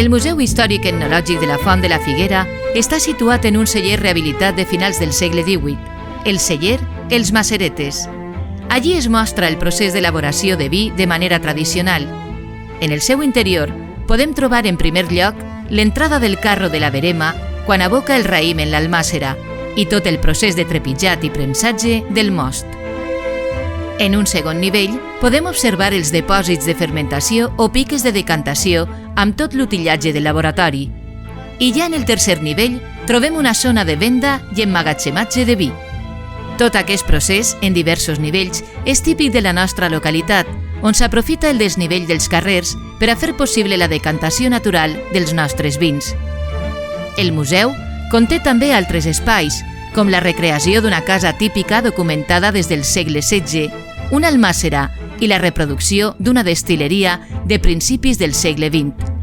El Museu Històric Etnològic de la Font de la Figuera està situat en un celler rehabilitat de finals del segle XVIII, el celler Els Maceretes. Allí es mostra el procés d'elaboració de vi de manera tradicional. En el seu interior podem trobar en primer lloc l'entrada del carro de la verema quan aboca el raïm en l'almàssera i tot el procés de trepitjat i premsatge del most. En un segon nivell podem observar els depòsits de fermentació o piques de decantació amb tot l'utillatge del laboratori. I ja en el tercer nivell trobem una zona de venda i emmagatzematge de vi. Tot aquest procés, en diversos nivells, és típic de la nostra localitat, on s'aprofita el desnivell dels carrers per a fer possible la decantació natural dels nostres vins. El museu conté també altres espais, com la recreació d'una casa típica documentada des del segle XVI, una almàssera i la reproducció d'una destil·leria de principis del segle XX.